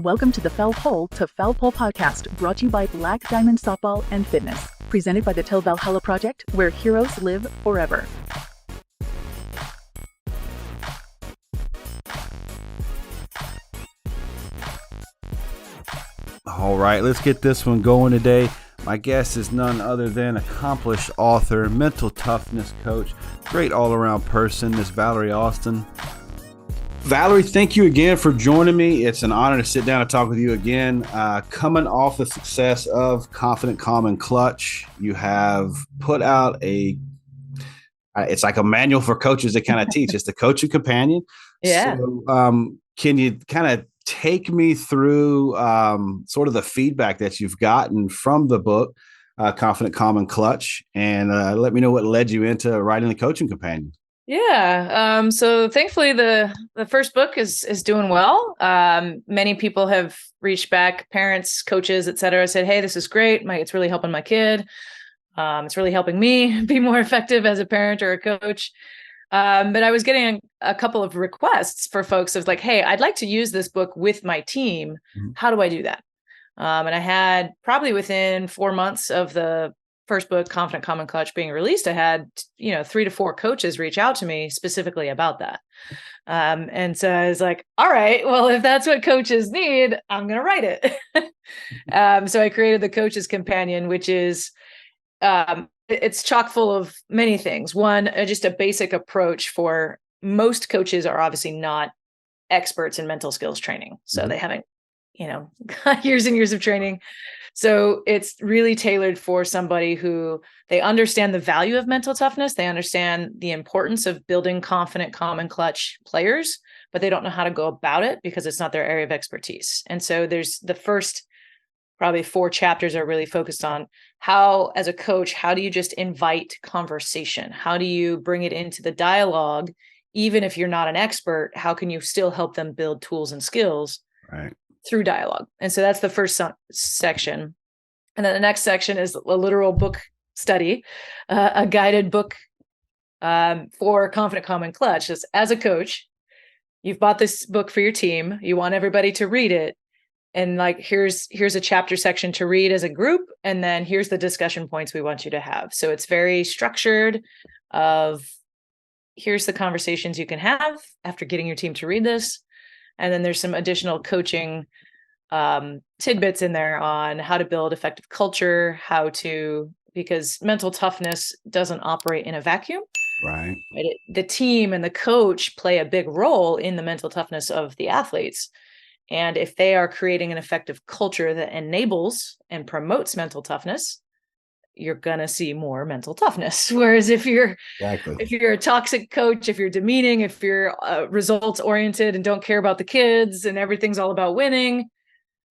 Welcome to the Foul Pole to Foul Pole podcast, brought to you by Black Diamond Softball and Fitness, presented by the Till Valhalla Project, where heroes live forever. All right, let's get this one going today. My guest is none other than accomplished author, mental toughness coach, great all-around person, Miss Valerie Austin. Valerie, thank you again for joining me. It's an honor to sit down and talk with you again. Coming off the success of Confident, Calm, and Clutch, you have put out it's like a manual for coaches to kind of teach. It's the Coaching Companion. Yeah. So can you kind of take me through sort of the feedback that you've gotten from the book, Confident, Calm, and Clutch, and let me know what led you into writing the Coaching Companion? Yeah. So thankfully the first book is doing well. Many people have reached back, parents, coaches, et cetera, said, hey, this is great. It's really helping my kid. It's really helping me be more effective as a parent or a coach. But I was getting a couple of requests for folks of like, hey, I'd like to use this book with my team. How do I do that? And I had probably within 4 months of the first book, Confident, Calm, and Clutch, being released, I had 3 to 4 coaches reach out to me specifically about that. And so I was like, all right, well, if that's what coaches need, I'm going to write it. So I created the Coach's Companion, which is it's chock full of many things. One, just a basic approach for most coaches are obviously not experts in mental skills training. So they haven't, got years and years of training. So it's really tailored for somebody who they understand the value of mental toughness. They understand the importance of building confident, calm, and clutch players, but they don't know how to go about it because it's not their area of expertise. And so there's the first probably 4 chapters are really focused on how, as a coach, how do you just invite conversation? How do you bring it into the dialogue? Even if you're not an expert, how can you still help them build tools and skills through dialogue? And so that's the first section. And then the next section is a literal book study, a guided book for Confident, Calm, and Clutch. As a coach, you've bought this book for your team. You want everybody to read it. And like, here's a chapter section to read as a group. And then here's the discussion points we want you to have. So it's very structured here's the conversations you can have after getting your team to read this. And then there's some additional coaching tidbits in there on how to build effective culture, because mental toughness doesn't operate in a vacuum. Right. The team and the coach play a big role in the mental toughness of the athletes. And if they are creating an effective culture that enables and promotes mental toughness, you're going to see more mental toughness. Whereas if you're a toxic coach, if you're demeaning, if you're results oriented and don't care about the kids and everything's all about winning,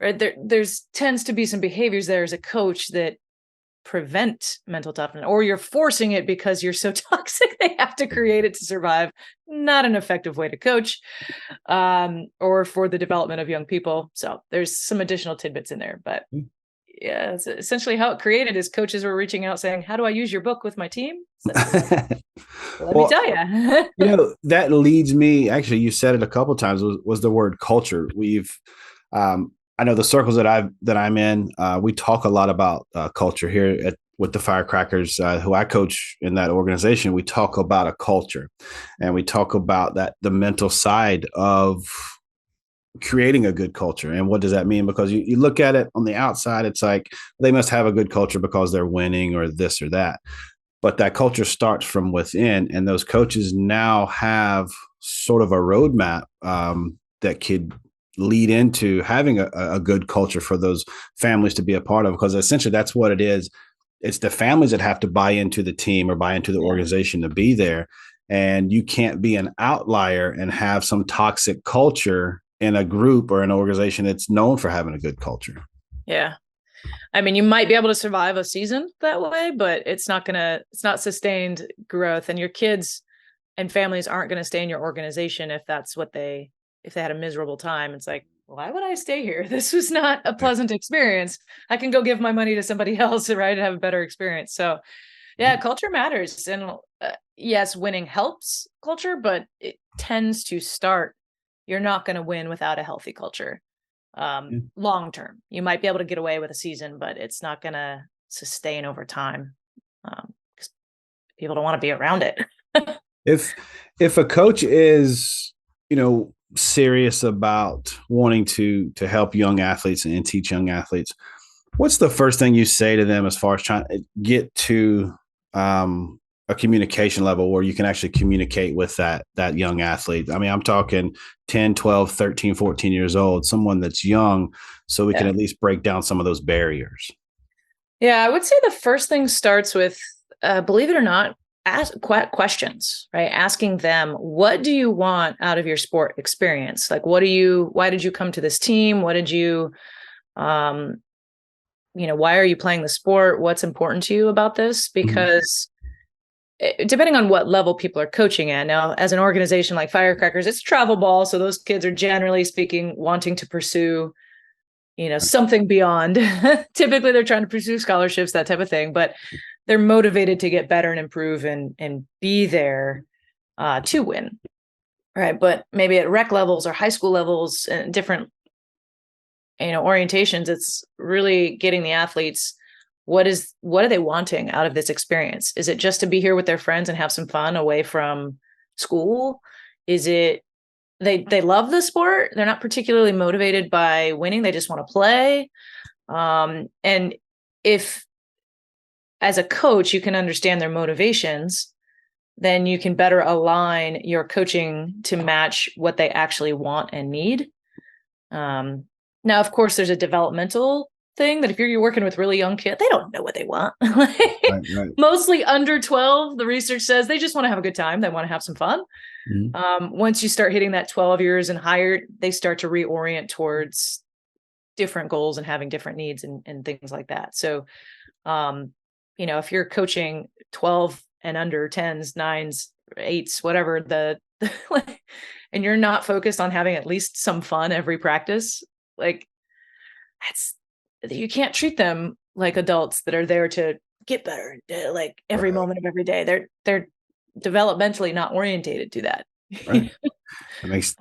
right? There's tends to be some behaviors there as a coach that prevent mental toughness, or you're forcing it because you're so toxic they have to create it to survive. Not an effective way to coach or for the development of young people. So there's some additional tidbits in there, but yeah, it's essentially how it created is coaches were reaching out saying, how do I use your book with my team? So, let me tell you. That leads me, actually, you said it a couple of times, was the word culture. I know the circles that I'm in, we talk a lot about culture here with the Firecrackers, who I coach in that organization. We talk about a culture, and we talk about the mental side of creating a good culture. And what does that mean? Because you look at it on the outside, it's like they must have a good culture because they're winning or this or that. But that culture starts from within, and those coaches now have sort of a roadmap that could lead into having a good culture for those families to be a part of, because essentially that's what it is. It's the families that have to buy into the team or buy into the organization to be there. And you can't be an outlier and have some toxic culture in a group or an organization that's known for having a good culture. Yeah. I mean, you might be able to survive a season that way, but it's not sustained growth, and your kids and families aren't going to stay in your organization if they had a miserable time. It's like, why would I stay here? This was not a pleasant experience. I can go give my money to somebody else, right, and have a better experience. So yeah, culture matters. And yes, winning helps culture, but it tends to start. You're not going to win without a healthy culture. long term. You might be able to get away with a season, but it's not going to sustain over time, because people don't want to be around it. If a coach is, serious about wanting to help young athletes and teach young athletes, what's the first thing you say to them as far as trying to get to a communication level where you can actually communicate with that young athlete? I mean, I'm talking 10, 12, 13, 14 years old, someone that's young, so we can at least break down some of those barriers. Yeah, I would say the first thing starts with, believe it or not, ask questions, right? Asking them, what do you want out of your sport experience? Like, why did you come to this team? What did you, why are you playing the sport? What's important to you about this? Because depending on what level people are coaching at. Now, as an organization like Firecrackers, it's travel ball. So those kids are generally speaking wanting to pursue, something beyond. Typically, they're trying to pursue scholarships, that type of thing, but they're motivated to get better and improve and be there to win. Right. But maybe at rec levels or high school levels and different, orientations, it's really getting the athletes, what are they wanting out of this experience? Is it just to be here with their friends and have some fun away from school? Is it they love the sport? They're not particularly motivated by winning. They just want to play. And if, as a coach, you can understand their motivations, then you can better align your coaching to match what they actually want and need. Now, of course, there's a developmental thing that if you're working with really young kids, they don't know what they want. Right. Mostly under 12, the research says they just want to have a good time. They want to have some fun. Once you start hitting that 12 years and higher, they start to reorient towards different goals and having different needs and things like that. So, if you're coaching 12 and under 10s, 9s, 8s, whatever and you're not focused on having at least some fun every practice, you can't treat them like adults that are there to get better, like every moment of every day. They're developmentally not orientated to that. Right.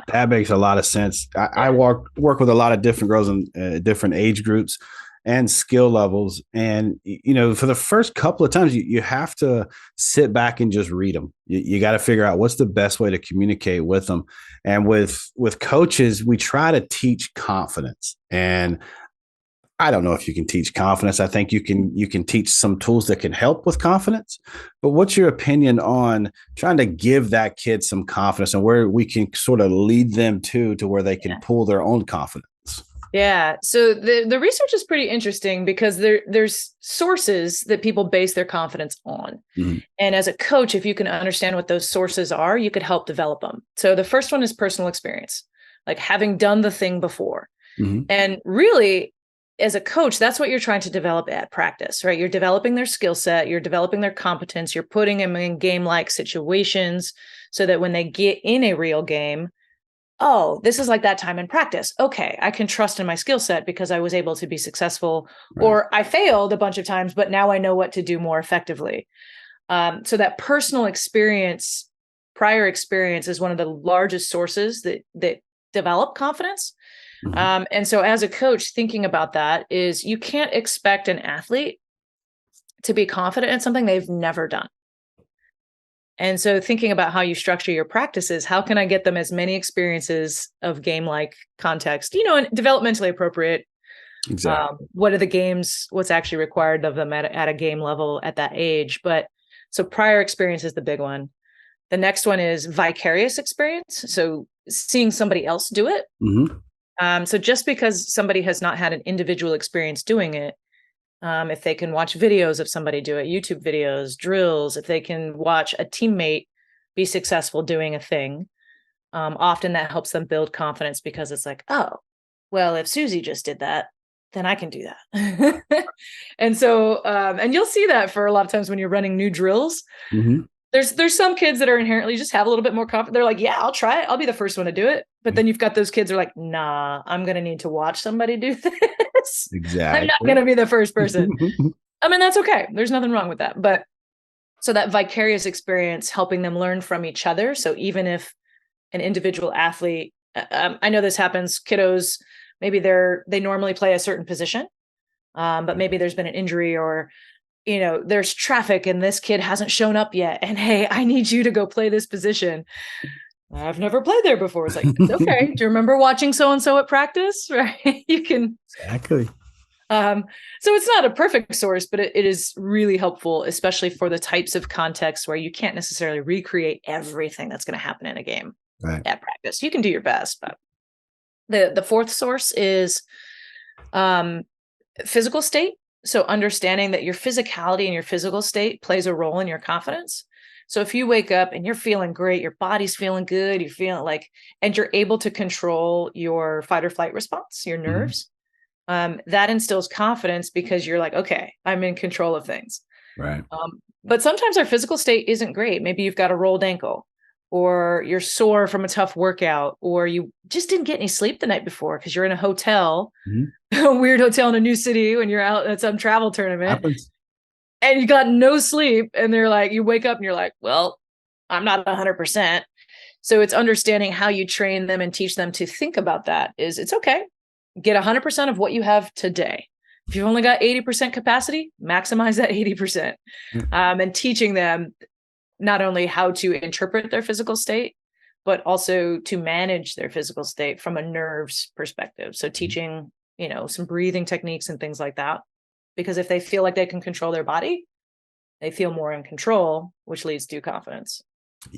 That makes a lot of sense. I work with a lot of different girls in different age groups and skill levels. And, for the first couple of times, you have to sit back and just read them. You got to figure out what's the best way to communicate with them. And with coaches, we try to teach confidence. And I don't know if you can teach confidence. I think you can teach some tools that can help with confidence. But what's your opinion on trying to give that kid some confidence and where we can sort of lead them to where they can pull their own confidence? Yeah. So the research is pretty interesting because there's sources that people base their confidence on. And as a coach, if you can understand what those sources are, you could help develop them. So the first one is personal experience, like having done the thing before. And really, as a coach, that's what you're trying to develop at practice, right? You're developing their skill set, you're developing their competence, you're putting them in game-like situations so that when they get in a real game, oh, this is like that time in practice. Okay, I can trust in my skill set because I was able to be successful, or I failed a bunch of times, but now I know what to do more effectively. So that personal experience, prior experience, is one of the largest sources that develop confidence. And so as a coach, thinking about that is you can't expect an athlete to be confident in something they've never done. And so thinking about how you structure your practices, how can I get them as many experiences of game-like context, and developmentally appropriate? Exactly. What are the games, what's actually required of them at a game level at that age? But so prior experience is the big one. The next one is vicarious experience. So seeing somebody else do it. So just because somebody has not had an individual experience doing it, if they can watch videos of somebody do it, YouTube videos, drills, if they can watch a teammate be successful doing a thing, often that helps them build confidence because it's like, oh, well, if Susie just did that, then I can do that. And so, and you'll see that for a lot of times when you're running new drills. There's some kids that are inherently just have a little bit more confidence. They're like, yeah, I'll try it. I'll be the first one to do it. But then you've got those kids who are like, nah, I'm going to need to watch somebody do this. Exactly. I'm not going to be the first person. I mean, that's okay. There's nothing wrong with that. But so that vicarious experience, helping them learn from each other. So even if an individual athlete, I know this happens, kiddos Maybe they normally play a certain position, but maybe there's been an injury, or there's traffic and this kid hasn't shown up yet, and hey, I need you to go play this position. I've never played there before. It's like, it's okay. Do you remember watching so and so at practice? Right? You can exactly. So it's not a perfect source, but it is really helpful, especially for the types of contexts where you can't necessarily recreate everything that's going to happen in a game at practice. You can do your best, but the fourth source is physical state. So understanding that your physicality and your physical state plays a role in your confidence. So if you wake up and you're feeling great, your body's feeling good, you're feeling and you're able to control your fight or flight response, your nerves, that instills confidence because you're like, okay, I'm in control of things. Right. But sometimes our physical state isn't great. Maybe you've got a rolled ankle, or you're sore from a tough workout, or you just didn't get any sleep the night before because you're in a hotel, a weird hotel in a new city when you're out at some travel tournament. Happens. And you got no sleep, and they're like, you wake up and you're like, well, I'm not 100%. So it's understanding how you train them and teach them to think about that. It's okay. Get 100% of what you have today. If you've only got 80% capacity, maximize that 80%. And teaching them not only how to interpret their physical state, but also to manage their physical state from a nerves perspective. So teaching, some breathing techniques and things like that. Because if they feel like they can control their body, they feel more in control, which leads to confidence.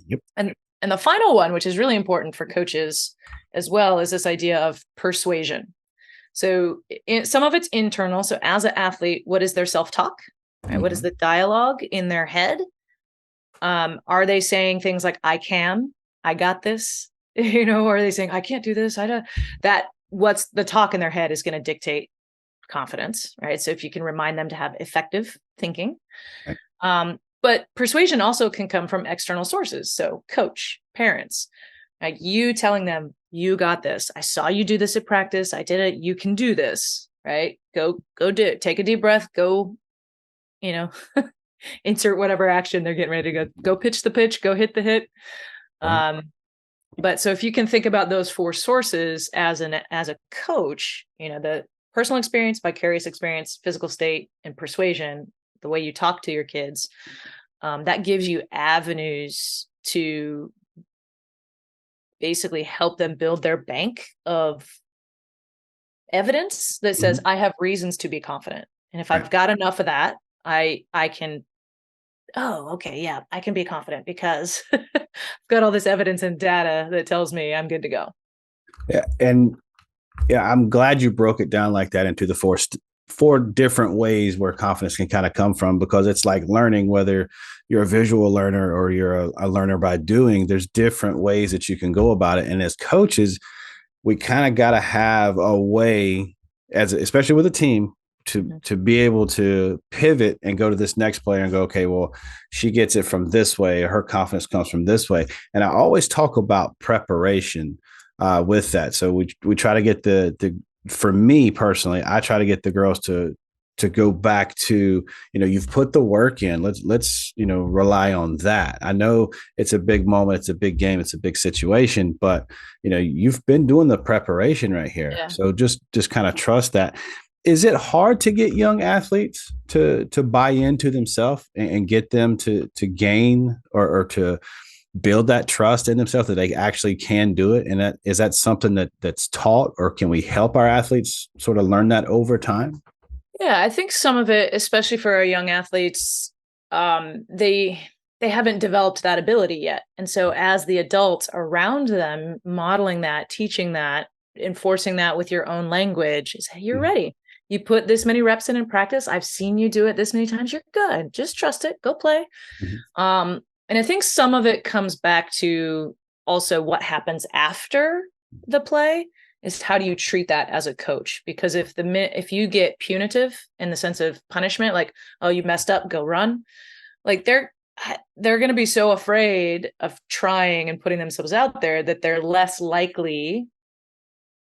Yep. And the final one, which is really important for coaches as well, is this idea of persuasion. So some of it's internal. So as an athlete, what is their self-talk? Right? What is the dialogue in their head? Are they saying things like, I can, I got this? Or are they saying, I can't do this? I don't. What's the talk in their head is going to dictate confidence, right? So if you can remind them to have effective thinking. Right. But persuasion also can come from external sources. So coach, parents, like you telling them, you got this. I saw you do this at practice. I did it. You can do this, right? Go do it. Take a deep breath. Go, insert whatever action they're getting ready to go pitch the pitch, go hit the hit. Right. But so if you can think about those four sources as a coach, the personal experience, vicarious experience, physical state, and persuasion, the way you talk to your kids, that gives you avenues to basically help them build their bank of evidence that says, I have reasons to be confident. And if I've got enough of that, I can, okay, yeah, I can be confident because I've got all this evidence and data that tells me I'm good to go. Yeah. And I'm glad you broke it down like that into the four different ways where confidence can kind of come from, because it's like learning, whether you're a visual learner or you're a learner by doing, there's different ways that you can go about it. And as coaches, we kind of got to have a way, especially with a team, to be able to pivot and go to this next player and go, okay, well, she gets it from this way, or her confidence comes from this way. And I always talk about preparation with that. So we try to get for me personally, I try to get the girls to go back to, you've put the work in. Let's rely on that. I know it's a big moment, it's a big game, it's a big situation, but you've been doing the preparation right here. Yeah. So just kind of trust that. Is it hard to get young athletes to buy into themselves and get them to gain or to build that trust in themselves that they actually can do it? And is that something that's taught, or can we help our athletes sort of learn that over time? Yeah, I think some of it, especially for our young athletes, they haven't developed that ability yet. And so as the adults around them, modeling that, teaching that, enforcing that with your own language, is, hey, you're ready. You put this many reps in practice. I've seen you do it this many times. You're good. Just trust it. Go play. And I think some of it comes back to also what happens after the play is, how do you treat that as a coach? Because if you get punitive in the sense of punishment, like, oh, you messed up, go run, like they're going to be so afraid of trying and putting themselves out there that they're less likely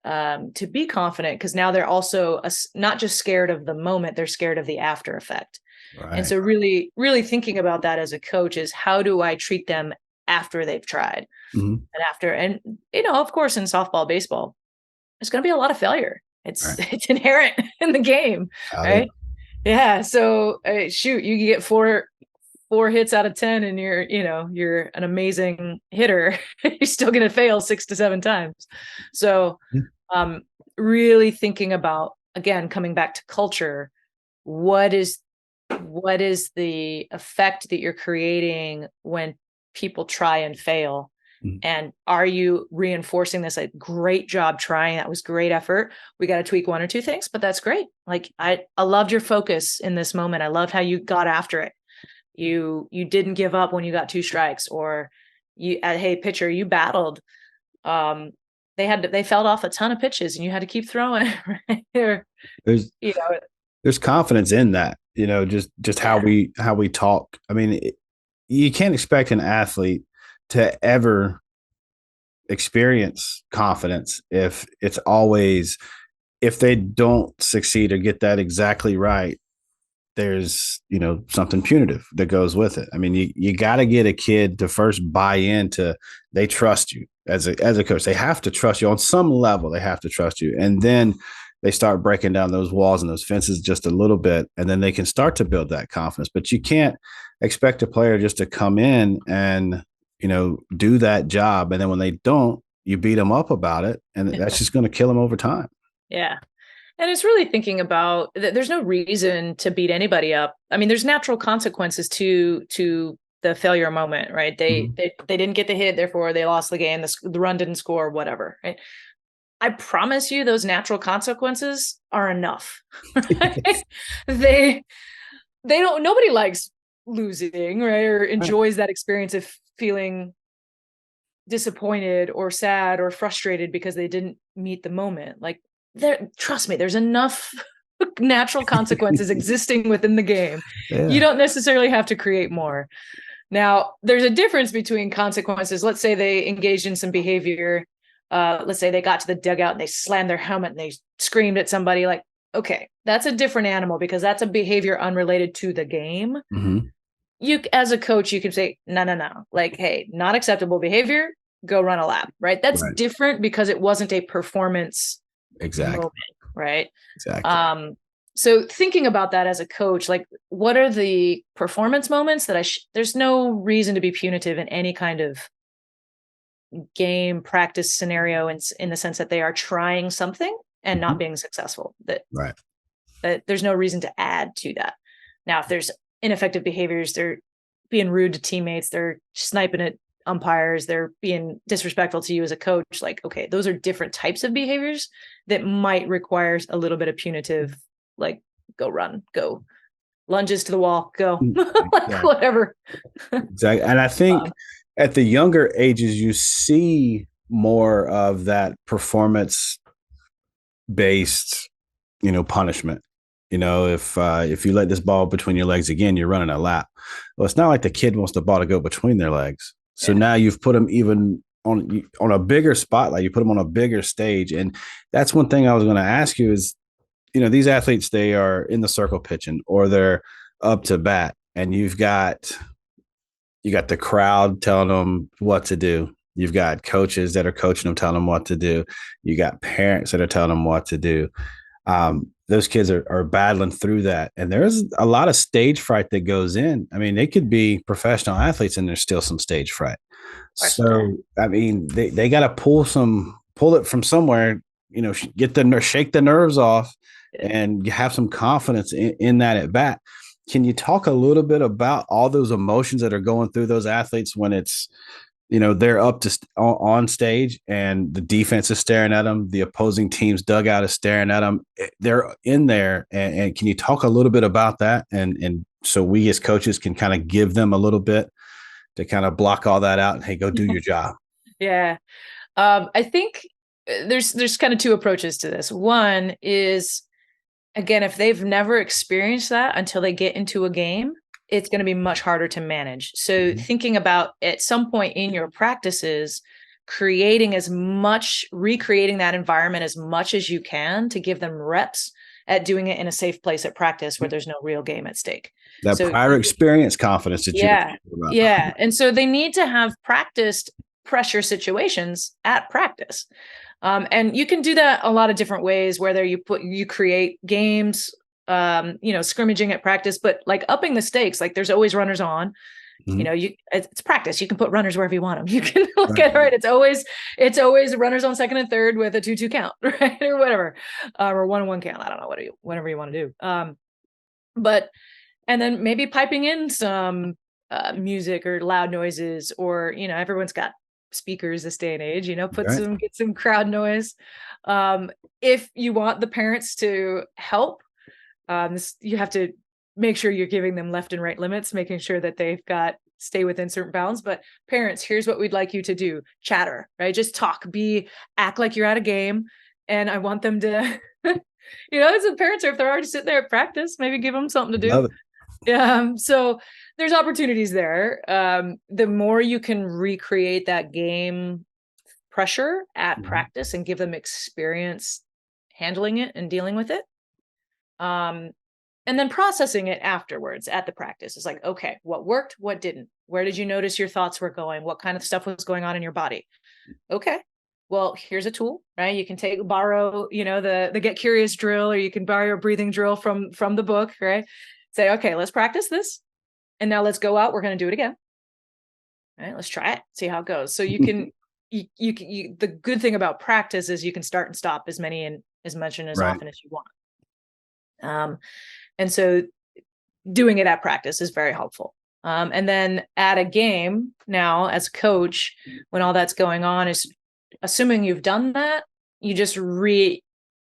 to be confident, because now they're also not just scared of the moment, they're scared of the after effect. Right. And so really, really thinking about that as a coach is, how do I treat them after they've tried? And of course, in softball, baseball, there's going to be a lot of failure. It's Right. it's inherent in the game, right? Yeah. So shoot, you get four hits out of 10 and you're an amazing hitter. You're still going to fail 6 to 7 times. So really thinking about, again, coming back to culture, what is the effect that you're creating when people try and fail? And are you reinforcing this? Like, great job trying. That was great effort. We got to tweak 1 or 2 things, but that's great. Like, I loved your focus in this moment. I loved how you got after it. You didn't give up when you got 2 strikes, or hey, pitcher, you battled. They felled off a ton of pitches and you had to keep throwing. Right? There's confidence in that, just how we talk. I mean, you can't expect an athlete to ever experience confidence if they don't succeed or get that exactly right. There's something punitive that goes with it. I mean, you got to get a kid to first buy into, they trust you as a coach. They have to trust you on some level. They have to trust you, and then they start breaking down those walls and those fences just a little bit, and then they can start to build that confidence. But you can't expect a player just to come in and do that job, and then when they don't, you beat them up about it, and that's just going to kill them over time. Yeah. And it's really thinking about that. There's no reason to beat anybody up. I mean, there's natural consequences to the failure moment, right? They didn't get the hit, therefore they lost the game. The run didn't score, whatever. Right? I promise you, those natural consequences are enough. Right? They don't. Nobody likes losing, right? Or enjoys that experience of feeling disappointed or sad or frustrated because they didn't meet the moment. Like, trust me, there's enough natural consequences existing within the game. Yeah. You don't necessarily have to create more. Now, there's a difference between consequences. Let's say they engaged in some behavior. Let's say they got to the dugout and they slammed their helmet and they screamed at somebody. Like, okay, that's a different animal because that's a behavior unrelated to the game. You, as a coach, you can say, no. Like, hey, not acceptable behavior. Go run a lap, right? That's different because it wasn't a performance moment, right? Exactly. So thinking about that as a coach, like, what are the performance moments that there's no reason to be punitive in any kind of game practice scenario, in the sense that they are trying something and not being successful. That there's no reason to add to that. Now, if there's ineffective behaviors, they're being rude to teammates, they're sniping at umpires, they're being disrespectful to you as a coach. Like, okay, those are different types of behaviors that might require a little bit of punitive, like, go run, go lunges to the wall, go, like, whatever. Exactly. And I think at the younger ages, you see more of that performance based, punishment. If you let this ball between your legs again, you're running a lap. Well, it's not like the kid wants the ball to go between their legs. So now you've put them even on a bigger spotlight. You put them on a bigger stage. And that's one thing I was going to ask you is, these athletes, they are in the circle pitching or they're up to bat, and you got the crowd telling them what to do. You've got coaches that are coaching them, telling them what to do. You got parents that are telling them what to do. Those kids are battling through that. And there's a lot of stage fright that goes in. I mean, they could be professional athletes and there's still some stage fright. So, I mean, they got to pull it from somewhere, shake the nerves off and have some confidence in that at bat. Can you talk a little bit about all those emotions that are going through those athletes when it's, they're up on stage and the defense is staring at them, the opposing team's dugout is staring at them, they're in there, and can you talk a little bit about that, and so we as coaches can kind of give them a little bit to kind of block all that out and, hey, go do your job? Yeah. I think there's kind of 2 approaches to this. One is, again, if they've never experienced that until they get into a game, it's going to be much harder to manage. So thinking about, at some point in your practices, recreating that environment as much as you can to give them reps at doing it in a safe place at practice where there's no real game at stake. That prior experience confidence that Yeah. And so they need to have practiced pressure situations at practice. And you can do that a lot of different ways, whether you create games, scrimmaging at practice, but like upping the stakes, like there's always runners on. It's practice. You can put runners wherever you want them. You can look at, right. It's always runners on second and third with a 2-2 count, right? Or whatever, or 1-1 count. I don't know, whatever you want to do. And then maybe piping in some music or loud noises, or, everyone's got speakers this day and age, get some crowd noise. If you want the parents to help, you have to make sure you're giving them left and right limits, making sure that stay within certain bounds. But parents, here's what we'd like you to do. Chatter, right? Just talk, act like you're at a game. And I want them to, as the parents, if they're already sitting there at practice, maybe give them something to do. Yeah. So there's opportunities there. The more you can recreate that game pressure at practice and give them experience handling it and dealing with it. And then processing it afterwards at the practice is like, okay, what worked? What didn't? Where did you notice your thoughts were going? What kind of stuff was going on in your body? Okay, well, here's a tool, right? You can borrow, the Get Curious drill, or you can borrow a breathing drill from the book, right? Say, okay, let's practice this. And now let's go out. We're going to do it again. All right, let's try it, see how it goes. So you can, the good thing about practice is you can start and stop as much and as often as you want. And so doing it at practice is very helpful. And then at a game now, as a coach, when all that's going on, is assuming you've done that, you just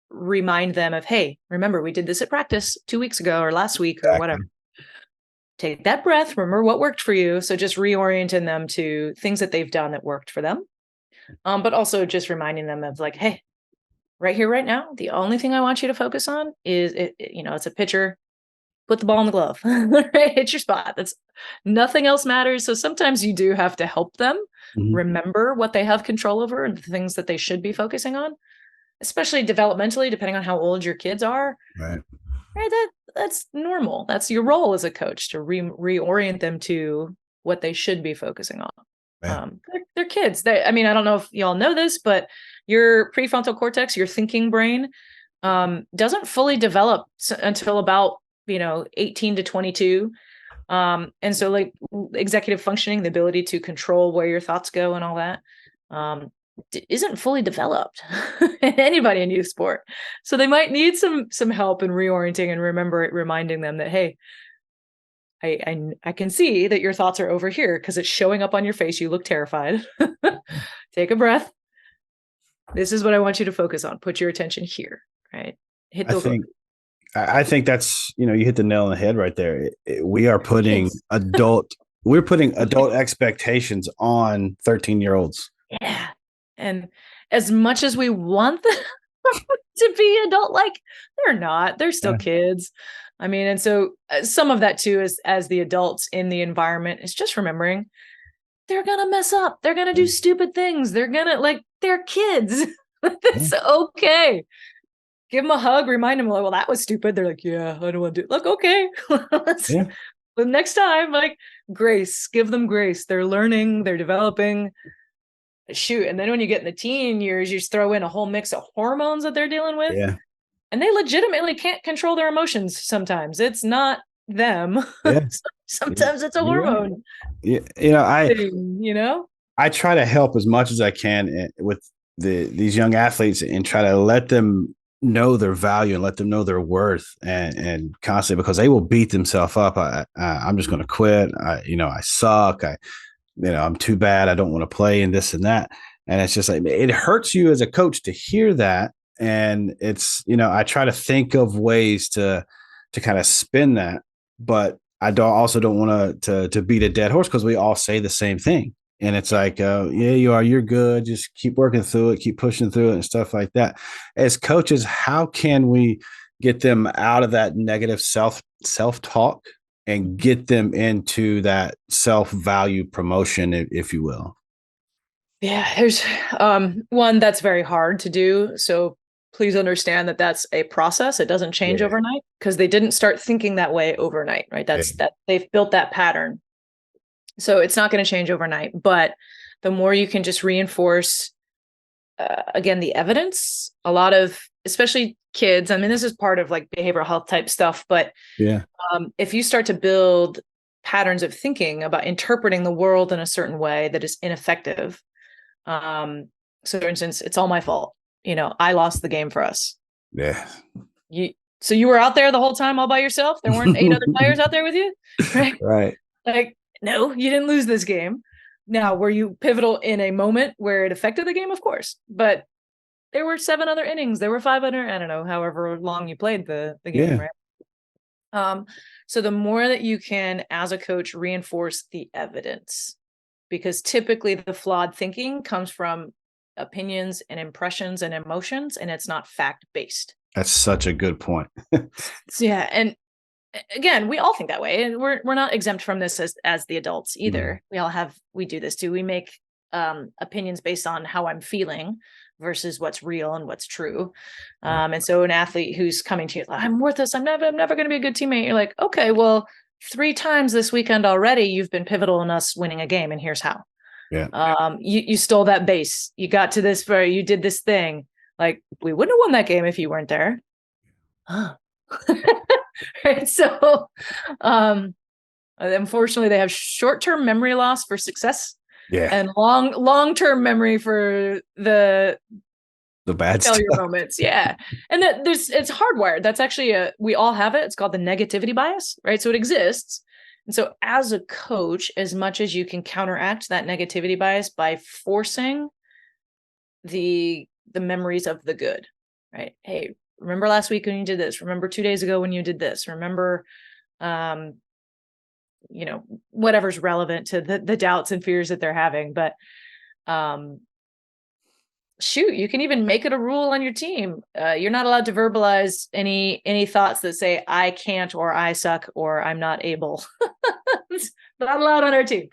remind them of, hey, remember, we did this at practice 2 weeks ago or last week or whatever. Take that breath, remember what worked for you. So just reorienting them to things that they've done that worked for them. But also just reminding them of like, hey, right here, right now, the only thing I want you to focus on is, it's a pitcher. Put the ball in the glove, right? Hit your spot. That's nothing else matters. So sometimes you do have to help them remember what they have control over and the things that they should be focusing on, especially developmentally, depending on how old your kids are. Right. That's normal. That's your role as a coach, to reorient them to what they should be focusing on. Right. They're kids. I don't know if y'all know this, but your prefrontal cortex, your thinking brain, doesn't fully develop until about 18 to 22. And so like executive functioning, the ability to control where your thoughts go and all that, isn't fully developed in anybody in youth sport. So they might need some help in reorienting and reminding them that, hey, I can see that your thoughts are over here because it's showing up on your face. You look terrified. Take a breath. This is what I want you to focus on. Put your attention here, right? I think that's, you hit the nail on the head right there. We are putting adult expectations on 13-year-olds. Yeah. And as much as we want them to be adult-like, they're not. They're still kids. And so some of that too is, as the adults in the environment, is just remembering they're going to mess up. They're going to do stupid things. They're going to they're kids. It's okay. Give them a hug, remind them, well, that was stupid. They're like, yeah, I don't want to do it. Look, okay. But next time, grace, give them grace. They're learning, they're developing. Shoot. And then when you get in the teen years, you just throw in a whole mix of hormones that they're dealing with. Yeah. And they legitimately can't control their emotions sometimes. It's not them. Yeah. Sometimes it's a hormone. Yeah. I try to help as much as I can with these young athletes and try to let them know their value and let them know their worth and constantly, because they will beat themselves up. I'm just going to quit. I suck. I'm too bad. I don't want to play and this and that. And it's just like, it hurts you as a coach to hear that. And it's, I try to think of ways to kind of spin that, but I also don't want to beat a dead horse, because we all say the same thing. And it's like, yeah, you're good. Just keep working through it, keep pushing through it and stuff like that. As coaches, how can we get them out of that negative self-talk and get them into that self-value promotion, if you will? Yeah, there's one that's very hard to do. So please understand that that's a process. It doesn't change overnight, because they didn't start thinking that way overnight, right? That they've built that pattern. So it's not going to change overnight. But the more you can just reinforce, again, the evidence. A lot of, especially kids, I mean, this is part of like behavioral health type stuff, but Yeah. if you start to build patterns of thinking about interpreting the world in a certain way that is ineffective. So for instance, it's all my fault. I lost the game for us. Yeah. So you were out there the whole time all by yourself? There weren't 8 other players out there with you? Right? Right. Like, no, you didn't lose this game. Now, were you pivotal in a moment where it affected the game? Of course. But there were 7 other innings. There were 5 other, I don't know, however long you played the game, Yeah. right? So the more that you can, as a coach, reinforce the evidence, because typically the flawed thinking comes from opinions and impressions and emotions, and it's not fact-based. That's such a good point. Yeah. And again, we all think that way, and we're not exempt from this as the adults either. We do this too. We make opinions based on how I'm feeling versus what's real and what's true. And so an athlete who's coming to you, like, I'm worthless, I'm never going to be a good teammate. You're like, okay, well, 3 times this weekend already, you've been pivotal in us winning a game, and here's how. Yeah. You stole that base. You got to this, where you did this thing. Like, we wouldn't have won that game if you weren't there. Right. So, unfortunately, they have short-term memory loss for success, and long-term memory for the bad failure stuff. moments. Yeah. And it's hardwired. That's actually we all have it. It's called the negativity bias, right? So it exists. And so as a coach, as much as you can counteract that negativity bias by forcing the memories of the good, right? Hey, remember last week when you did this? Remember 2 days ago when you did this? Remember, whatever's relevant to the doubts and fears that they're having. But you can even make it a rule on your team. You're not allowed to verbalize any thoughts that say I can't, or I suck, or I'm not able. It's not allowed on our team.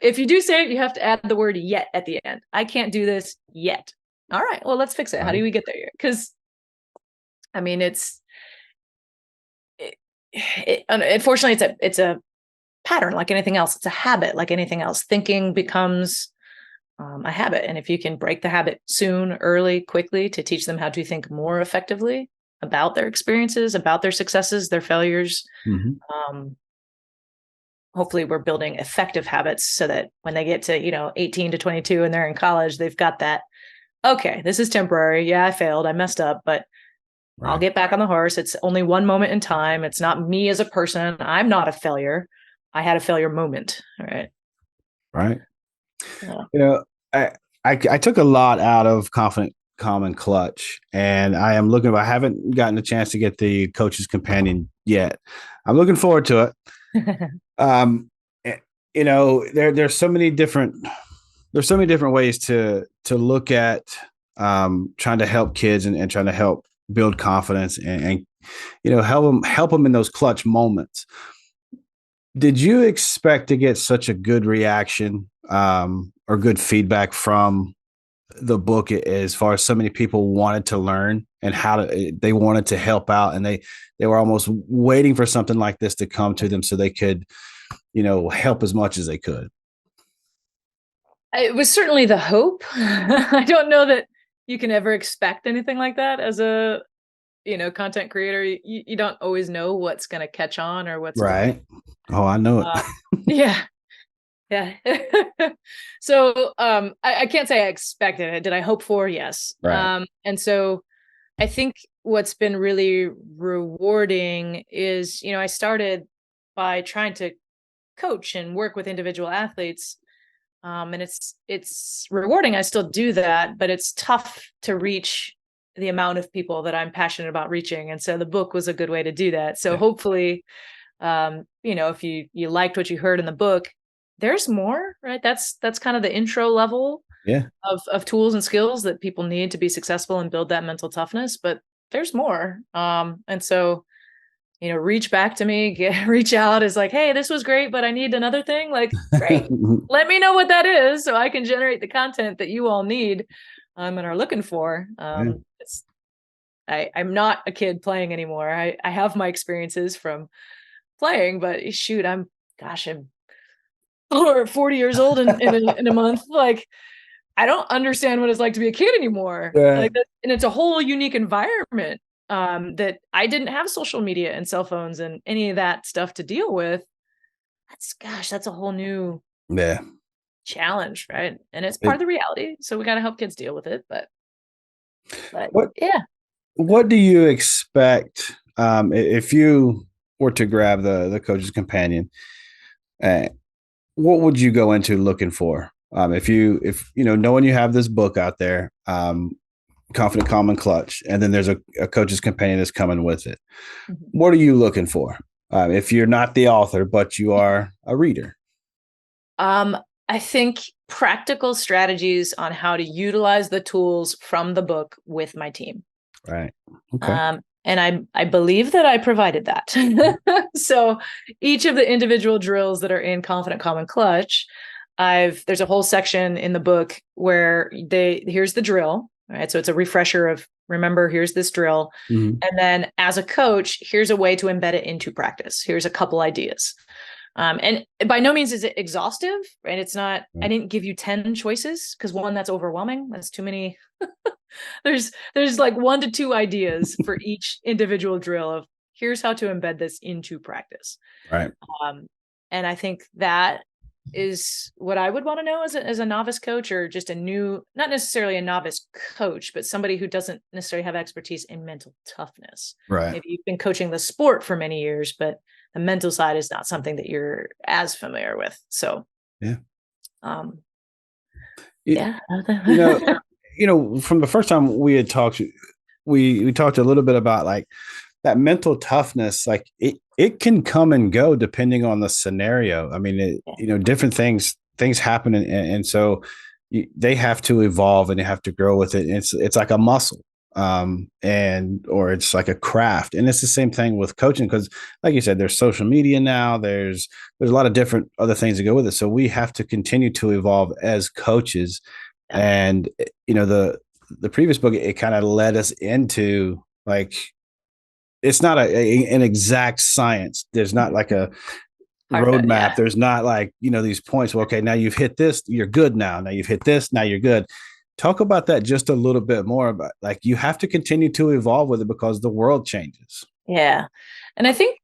If you do say it, you have to add the word yet at the end. I can't do this yet. All right, well, let's fix it. How do we get there? Because, I mean, unfortunately, it's a pattern like anything else. It's a habit like anything else. Thinking becomes a habit. And if you can break the habit soon, early, quickly, to teach them how to think more effectively about their experiences, about their successes, their failures, hopefully we're building effective habits so that when they get to, 18 to 22 and they're in college, they've got that, okay, this is temporary. Yeah, I failed. I messed up, but I'll get back on the horse. It's only one moment in time. It's not me as a person. I'm not a failure. I had a failure moment. All right. Right. Yeah. I took a lot out of Confident, Calm, and Clutch, and I haven't gotten a chance to get the Coach's Companion yet. I'm looking forward to it. There's so many different ways to look at trying to help kids and trying to help build confidence and help them in those clutch moments. Did you expect to get such a good reaction or good feedback from the book, as far as so many people wanted to learn and they wanted to help out, and they were almost waiting for something like this to come to them so they could, help as much as they could? It was certainly the hope. I don't know that you can ever expect anything like that as a, content creator. You don't always know what's going to catch on or what's right. Oh, I know it. Yeah. Yeah. So I can't say I expected it. Did I hope for? Yes. Right. And so I think what's been really rewarding is, I started by trying to coach and work with individual athletes. And it's rewarding. I still do that, but it's tough to reach the amount of people that I'm passionate about reaching. And so the book was a good way to do that. So hopefully, if you liked what you heard in the book, there's more, right? That's kind of the intro level of tools and skills that people need to be successful and build that mental toughness, but there's more. And so, reach back to me, reach out is like, hey, this was great, but I need another thing. Like, great. Let me know what that is so I can generate the content that you all need and are looking for. I'm not a kid playing anymore. I have my experiences from playing, but shoot, I'm or 40 years old in a month. Like, I don't understand what it's like to be a kid anymore. Yeah. Like, and it's a whole unique environment that I didn't have social media and cell phones and any of that stuff to deal with. That's a whole new Yeah. challenge, right? And it's part of the reality. So we got to help kids deal with it. But What yeah. What do you expect if you were to grab the coach's companion? What would you go into looking for? If you know, knowing you have this book out there, Confident, Calm, and Clutch, and then there's a coach's companion that's coming with it. Mm-hmm. What are you looking for? If you're not the author, but you are a reader. I think practical strategies on how to utilize the tools from the book with my team. Right. Okay. And I believe that I provided that. So each of the individual drills that are in Confident, Calm, and Clutch, there's a whole section in the book where here's the drill, right? So it's a refresher of, remember, here's this drill. Mm-hmm. And then as a coach, here's a way to embed it into practice. Here's a couple ideas. And by no means is it exhaustive, right? It's not, I didn't give you 10 choices because one, that's overwhelming. That's too many. There's like 1 to 2 ideas for each individual drill of here's how to embed this into practice. Right. And I think that is what I would want to know as a novice coach, or just not necessarily a novice coach, but somebody who doesn't necessarily have expertise in mental toughness. Right. Maybe you've been coaching the sport for many years, but the mental side is not something that you're as familiar with. So, yeah. Yeah. You know, from the first time we had talked, we talked a little bit about like that mental toughness. Like it can come and go depending on the scenario. I mean, you know, different things happen, and so they have to evolve and they have to grow with it. It's like a muscle, or it's like a craft, and it's the same thing with coaching, because, like you said, there's social media now. There's a lot of different other things that go with it. So we have to continue to evolve as coaches. And, you know, the previous book, it kind of led us into, like, it's not an exact science. There's not like a roadmap. Yeah. There's not like, you know, these points. Well, okay, now you've hit this, you're good now. Now you've hit this, now you're good. Talk about that just a little bit more. About, like, you have to continue to evolve with it because the world changes. Yeah. And I think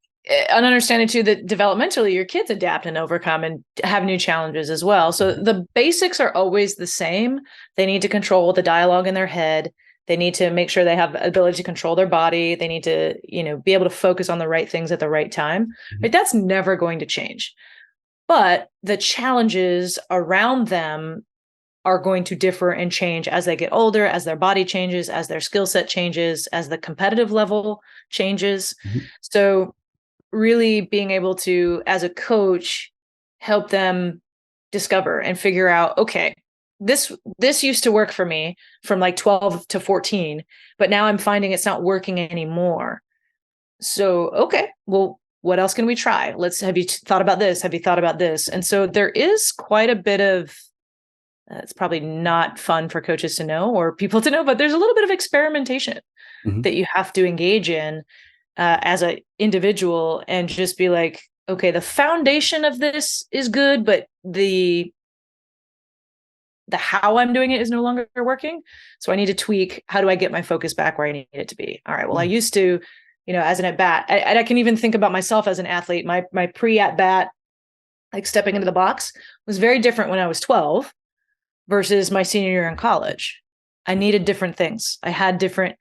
an understanding too that developmentally your kids adapt and overcome and have new challenges as well. So the basics are always the same. They need to control the dialogue in their head. They need to make sure they have the ability to control their body. They need to, you know, be able to focus on the right things at the right time. Right? That's never going to change. But the challenges around them are going to differ and change as they get older, as their body changes, as their skill set changes, as the competitive level changes. So really being able to, as a coach, help them discover and figure out, okay, this used to work for me from like 12 to 14, but now I'm finding it's not working anymore. So, okay, well, what else can we try? Have you thought about this? Have you thought about this? And so there is quite a bit of, it's probably not fun for coaches to know or people to know, but there's a little bit of experimentation that you have to engage in as an individual, and just be like, okay, the foundation of this is good, but the how I'm doing it is no longer working. So I need to tweak. How do I get my focus back where I need it to be? All right. Well, I used to, you know, as an at bat, I can even think about myself as an athlete. My pre at bat, like stepping into the box, was very different when I was 12 versus my senior year in college. I needed different things. I had different.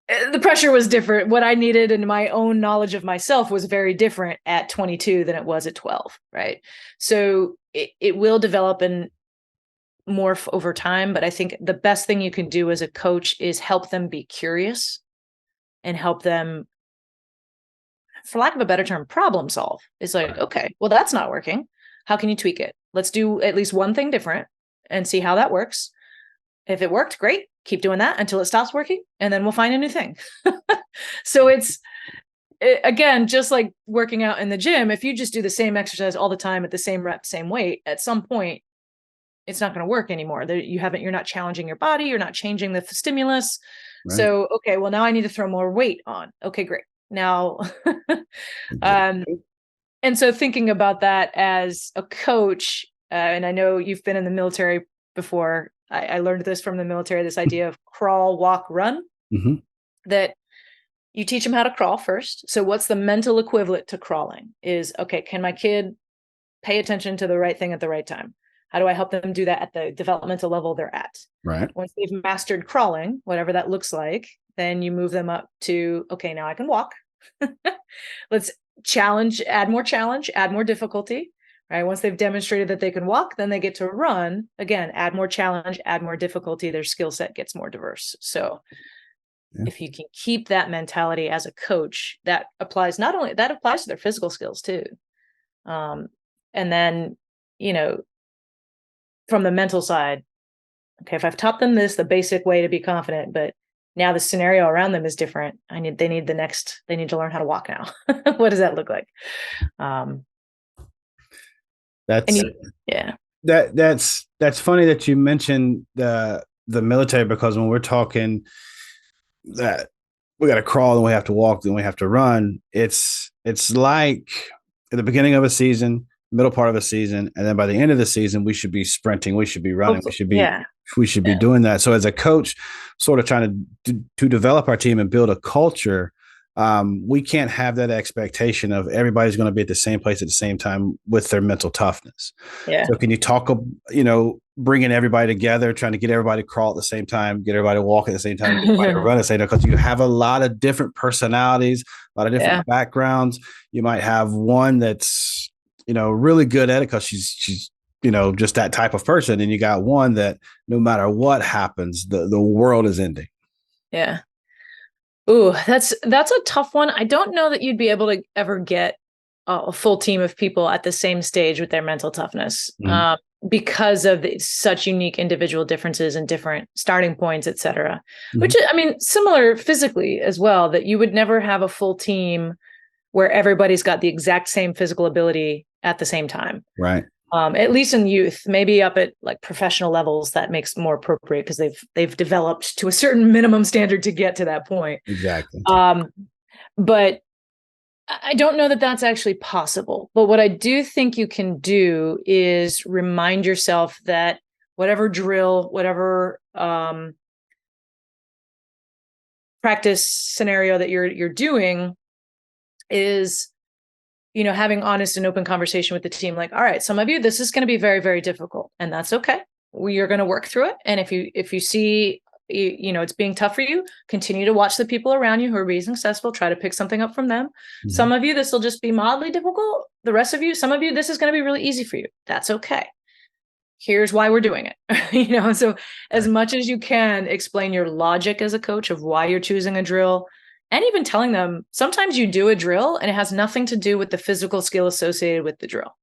The pressure was different. What I needed and my own knowledge of myself was very different at 22 than it was at 12, right? So it will develop and morph over time, but I think the best thing you can do as a coach is help them be curious and help them, for lack of a better term, problem solve. It's like, okay, well, that's not working. How can you tweak it? Let's do at least one thing different and see how that works. If it worked, great. Keep doing that until it stops working, and then we'll find a new thing. So again, just like working out in the gym, if you just do the same exercise all the time at the same rep, same weight, at some point, it's not going to work anymore. You're not challenging your body. You're not changing the stimulus. Right. So, okay, well, now I need to throw more weight on. Okay, great. Now, And so thinking about that as a coach, and I know you've been in the military before. I learned this from the military, this idea of crawl, walk, run, Mhm. that you teach them how to crawl first. So what's the mental equivalent to crawling is, okay, can my kid pay attention to the right thing at the right time? How do I help them do that at the developmental level they're at? Right. Once they've mastered crawling, whatever that looks like, then you move them up to, okay, now I can walk. Let's add more difficulty, right? Once they've demonstrated that they can walk, then they get to run. Again, add more challenge, add more difficulty, their skill set gets more diverse. So if you can keep that mentality as a coach, that applies to their physical skills too. And then, from the mental side, okay, if I've taught them the basic way to be confident, but now the scenario around them is different. They need to learn how to walk now. What does that look like? That's yeah. That's funny that you mentioned the military, because when we're talking that we got to crawl and we have to walk, then we have to run. It's like at the beginning of a season, middle part of a season, and then by the end of the season, we should be sprinting, we should be running, we should be doing that. So as a coach, sort of trying to develop our team and build a culture, we can't have that expectation of everybody's going to be at the same place at the same time with their mental toughness. Yeah. So can you talk, bringing everybody together, trying to get everybody to crawl at the same time, get everybody to walk at the same time, get everybody to run at the same time, because you have a lot of different personalities, a lot of different backgrounds. You might have one that's, really good at it because she's just that type of person. And you got one that no matter what happens, the world is ending. Yeah. Ooh, that's a tough one. I don't know that you'd be able to ever get a full team of people at the same stage with their mental toughness, because of such unique individual differences and different starting points, et cetera. Which, similar physically as well, that you would never have a full team where everybody's got the exact same physical ability at the same time. Right. At least in youth, maybe up at like professional levels, that makes more appropriate because they've developed to a certain minimum standard to get to that point. Exactly. But I don't know that that's actually possible. But what I do think you can do is remind yourself that whatever drill, whatever practice scenario that you're doing is, having honest and open conversation with the team. Like, all right, some of you, this is going to be very, very difficult, and that's okay. You're going to work through it. And if you see, it's being tough for you, continue to watch the people around you who are being successful, try to pick something up from them. Mm-hmm. Some of you, this will just be mildly difficult. The rest of you, some of you, this is going to be really easy for you. That's okay. Here's why we're doing it. So as much as you can, explain your logic as a coach of why you're choosing a drill. And even telling them, sometimes you do a drill and it has nothing to do with the physical skill associated with the drill.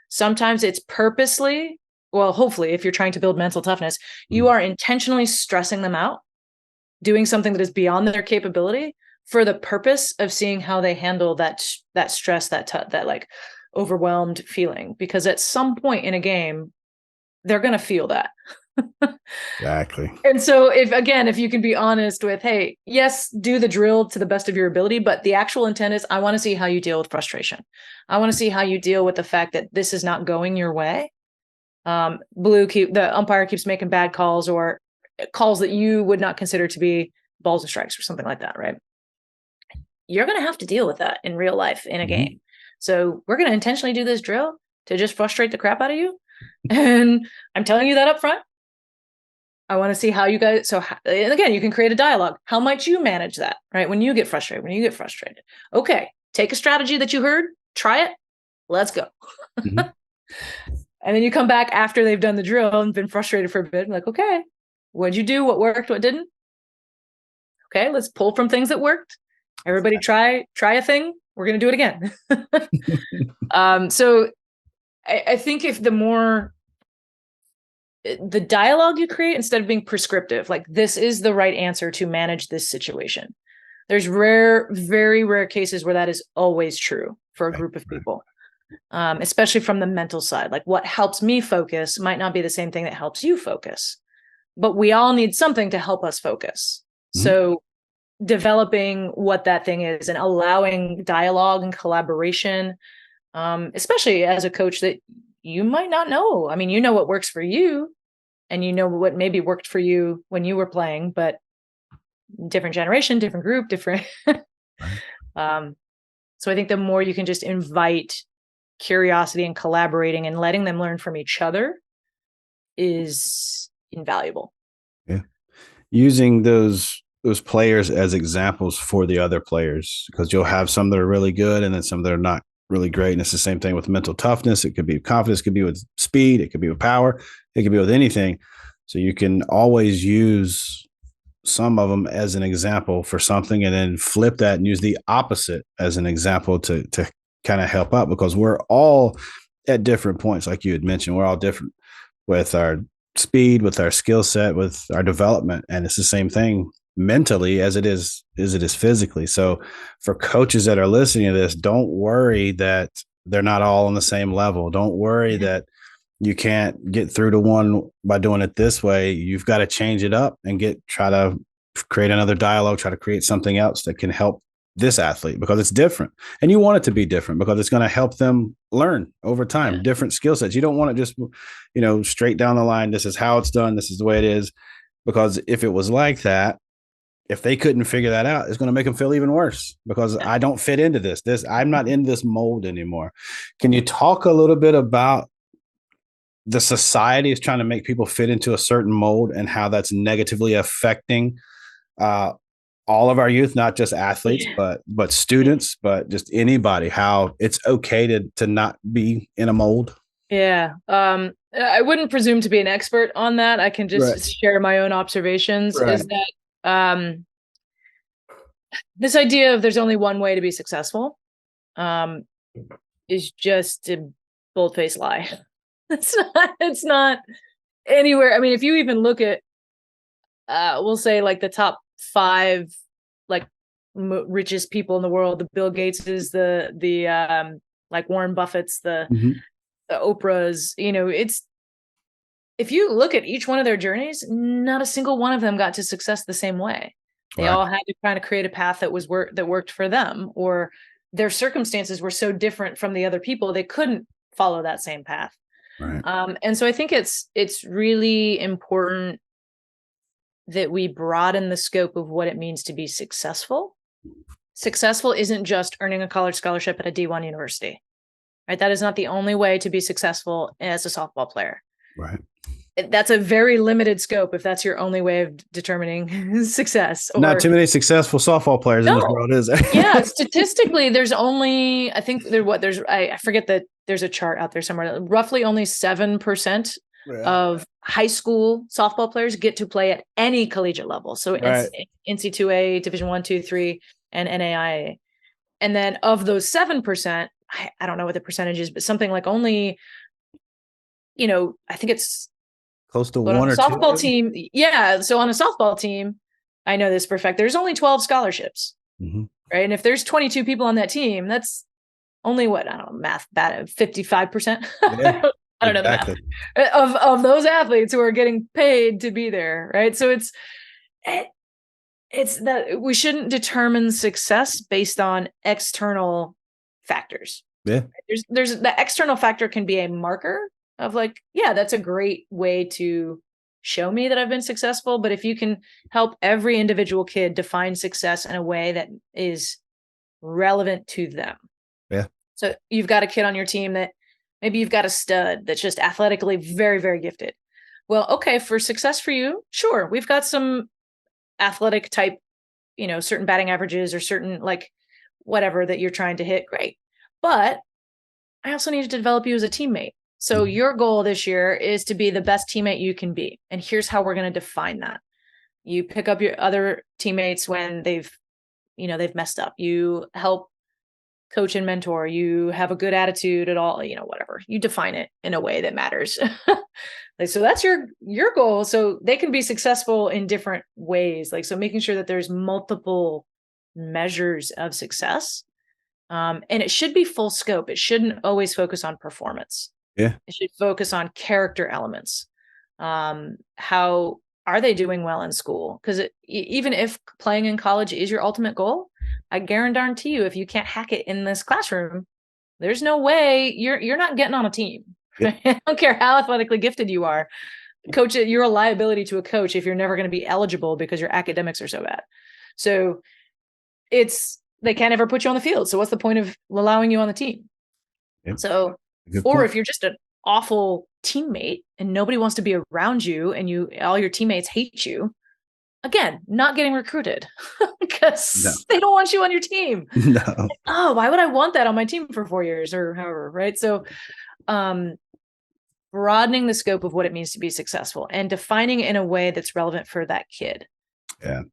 Sometimes it's purposely, hopefully, if you're trying to build mental toughness, you are intentionally stressing them out, doing something that is beyond their capability for the purpose of seeing how they handle that stress, that like overwhelmed feeling. Because at some point in a game, they're going to feel that. Exactly. And so if you can be honest with, hey, yes, do the drill to the best of your ability, but the actual intent is, I want to see how you deal with frustration. I want to see how you deal with the fact that this is not going your way. The umpire keeps making bad calls or calls that you would not consider to be balls and strikes or something like that, right? You're going to have to deal with that in real life in a game. So we're going to intentionally do this drill to just frustrate the crap out of you. And I'm telling you that up front. I want to see how you guys, and again, you can create a dialogue. How might you manage that, right? When you get frustrated, okay, take a strategy that you heard, try it, let's go. Mm-hmm. And then you come back after they've done the drill and been frustrated for a bit, like, okay, what'd you do? What worked? What didn't? Okay, let's pull from things that worked. Everybody try a thing. We're going to do it again. So I think if the dialogue you create, instead of being prescriptive, like this is the right answer to manage this situation. There's very rare cases where that is always true for a group of people, especially from the mental side. Like what helps me focus might not be the same thing that helps you focus, but we all need something to help us focus. Mm-hmm. So developing what that thing is and allowing dialogue and collaboration especially as a coach that you might not know. I mean, you know what works for you, and you know what maybe worked for you when you were playing, but different generation, different group, different. So I think the more you can just invite curiosity and collaborating and letting them learn from each other is invaluable. Yeah. Using those players as examples for the other players, because you'll have some that are really good and then some that are not really great. And it's the same thing with mental toughness. It could be confidence, it could be with speed, it could be with power, it could be with anything. So you can always use some of them as an example for something and then flip that and use the opposite as an example to kind of help out, because we're all at different points. Like you had mentioned, we're all different with our speed, with our skill set, with our development. And it's the same thing mentally as it is physically. So for coaches that are listening to this, don't worry that they're not all on the same level. Don't worry that you can't get through to one by doing it this way. You've got to change it up and try to create another dialogue, try to create something else that can help this athlete, because it's different, and you want it to be different because it's going to help them learn over time, different skill sets. You don't want to just, straight down the line, this is how it's done, this is the way it is, because if it was like that, if they couldn't figure that out, it's going to make them feel even worse, because I don't fit into this. I'm not in this mold anymore. Can you talk a little bit about the society is trying to make people fit into a certain mold and how that's negatively affecting all of our youth, not just athletes, but students, but just anybody, how it's okay to not be in a mold? Yeah. I wouldn't presume to be an expert on that. I can just share my own observations. Right. Is that this idea of there's only one way to be successful is just a bold-faced lie. It's not anywhere. I mean, if you even look at, we'll say like the top 5, like richest people in the world, the Bill Gateses, the like Warren Buffett's, the Oprah's, it's, if you look at each one of their journeys, not a single one of them got to success the same way. They all had to kind of create a path that worked for them, or their circumstances were so different from the other people, they couldn't follow that same path. Right. And so I think it's really important that we broaden the scope of what it means to be successful. Successful isn't just earning a college scholarship at a D1 university, right? That is not the only way to be successful as a softball player. Right. That's a very limited scope if that's your only way of determining success. Not too many successful softball players in this world, is there? Yeah, statistically, there's only, I think I forget that there's a chart out there somewhere. Roughly only 7% of high school softball players get to play at any collegiate level. So NC2A, Division 1, 2, 3, and NAIA. And then of those 7%, I don't know what the percentage is, but something like only, I think it's close to 1 or 2 softball team. Yeah. So on a softball team, I know this for a fact, there's only 12 scholarships, right? And if there's 22 people on that team, that's only what, I don't know, math bad, 55%. Yeah, I don't know the math of those athletes who are getting paid to be there. Right. So it's that we shouldn't determine success based on external factors. Yeah. There's the external factor can be a marker of like, yeah, that's a great way to show me that I've been successful. But if you can help every individual kid define success in a way that is relevant to them. Yeah. So you've got a kid on your team that maybe you've got a stud that's just athletically very, very gifted. Well, okay, for success for you, sure, we've got some athletic type, certain batting averages or certain like whatever that you're trying to hit. Great. But I also need to develop you as a teammate. So your goal this year is to be the best teammate you can be. And here's how we're going to define that. You pick up your other teammates when they've messed up. You help coach and mentor. You have a good attitude at all, whatever. You define it in a way that matters. So that's your goal. So they can be successful in different ways. So making sure that there's multiple measures of success. And it should be full scope. It shouldn't always focus on performance. Yeah. It should focus on character elements. How are they doing well in school? Because even if playing in college is your ultimate goal, I guarantee you, if you can't hack it in this classroom, there's no way you're not getting on a team. Yep. I don't care how athletically gifted you are. Coach, you're a liability to a coach if you're never going to be eligible because your academics are so bad. So they can't ever put you on the field. So what's the point of allowing you on the team? Yep. So, or if you're just an awful teammate and nobody wants to be around you and all your teammates hate you, again, not getting recruited because they don't want you on your team. No. Oh, why would I want that on my team for 4 years or however, right? So, broadening the scope of what it means to be successful and defining it in a way that's relevant for that kid. Yeah.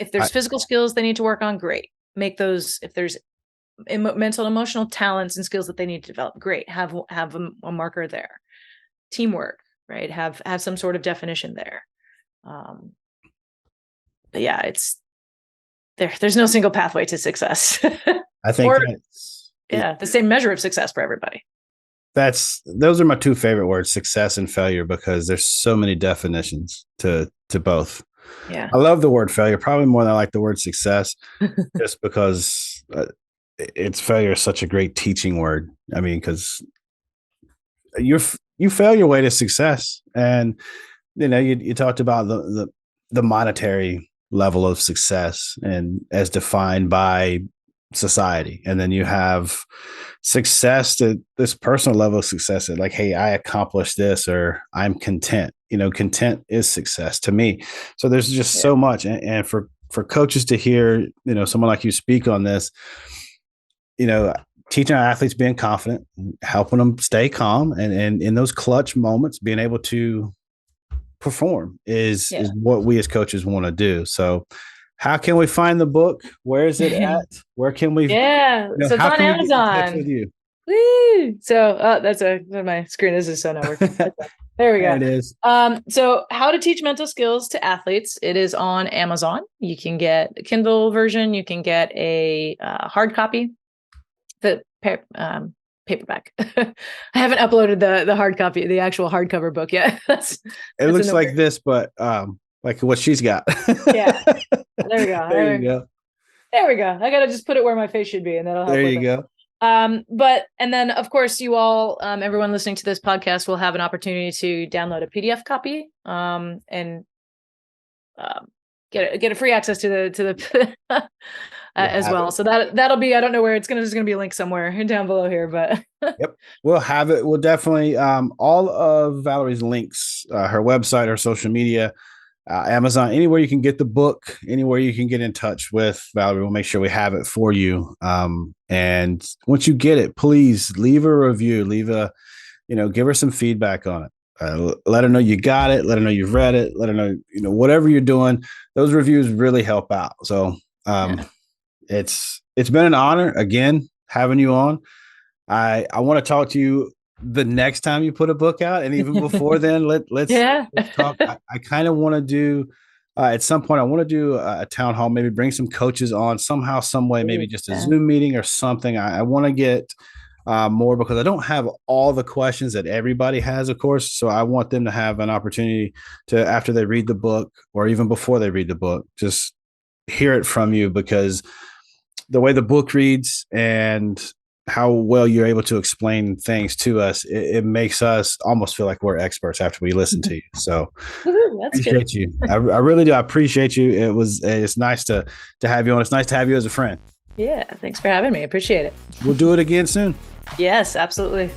If there's physical skills they need to work on, great. Make those. If there's mental and emotional talents and skills that they need to develop, great. Have a marker there. Teamwork, right? Have some sort of definition there. But yeah, it's there's no single pathway to success. I think the same measure of success for everybody. Those are my two favorite words, success and failure, because there's so many definitions to both. Yeah. I love the word failure probably more than I like the word success, just because failure is such a great teaching word. I mean, because you fail your way to success, and you talked about the monetary level of success and as defined by society, and then you have success to this personal level of success, like, hey, I accomplished this, or I'm content. Content is success to me. So there's just so much, and for coaches to hear someone like you speak on this, teaching our athletes being confident, helping them stay calm, and in those clutch moments being able to perform is what we as coaches want to do. So how can we find the book? Where is it at? Where can we? So it's on Amazon. With you? Woo! So that's my screen. This is so not working. There we go. There it is. So How to Teach Mental Skills to Athletes. It is on Amazon. You can get a Kindle version. You can get a hard copy. The paperback. I haven't uploaded the hard copy, the actual hardcover book yet. It looks like this, but like what she's got. Yeah. There we go. There you go. There we go. I gotta just put it where my face should be, and that'll help. There you go. And then of course you all, everyone listening to this podcast will have an opportunity to download a PDF copy, and get a free access to the as well. So that'll be, I don't know where there's gonna be a link somewhere down below here, but yep, we'll have it. We'll definitely all of Valerie's links, her website, her social media, Amazon, anywhere you can get the book, anywhere you can get in touch with Valerie, we'll make sure we have it for you. And once you get it, please leave a review, give her some feedback on it. Let her know you got it. Let her know you've read it. Let her know, whatever you're doing, those reviews really help out. So it's been an honor again, having you on. I want to talk to you the next time you put a book out, and even before then, let's talk. I kind of want to do at some point. I want to do a town hall, maybe bring some coaches on somehow, some way, maybe just a Zoom meeting or something. I want to get more, because I don't have all the questions that everybody has, of course. So I want them to have an opportunity to, after they read the book, or even before they read the book, just hear it from you, because the way the book reads and how well you're able to explain things to us, it makes us almost feel like we're experts after we listen to you. So appreciate you. I really do. I appreciate you. It's nice to have you on. It's nice to have you as a friend. Yeah. Thanks for having me. Appreciate it. We'll do it again soon. Yes, absolutely.